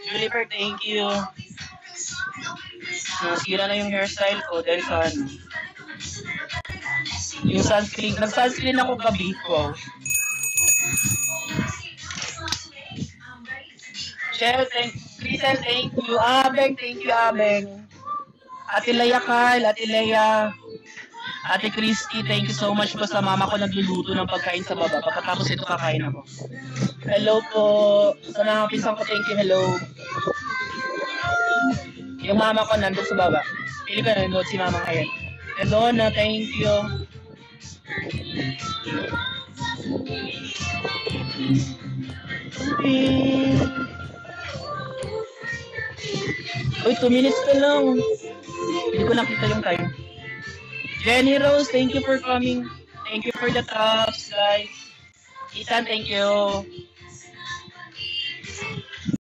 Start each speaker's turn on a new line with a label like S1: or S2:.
S1: Juliper, thank you. Nasira na yung hairstyle ko dahil sa ano. Yung sunscreen. Nag-sunscreen ako gabi. Wow. Shell, Crisel, thank you. Abeng, thank you, Abeng. Ate Leia Carl, Ate Leia. Ate Christy, thank you so much po sa mama ko nagluluto ng pagkain sa baba. Pagkatapos ito kakain ako. Hello po. Sa mga pisang ko, thank you, hello. Yung mama ko nandun sa baba. Pili ko nanonood si mama ngayon. Hello na, thank you. Uy, 2 minutes pa lang. Hindi ko nakita yung time. Jenny Rose, thank you for coming. Thank you for the tops, guys. Ethan, thank you.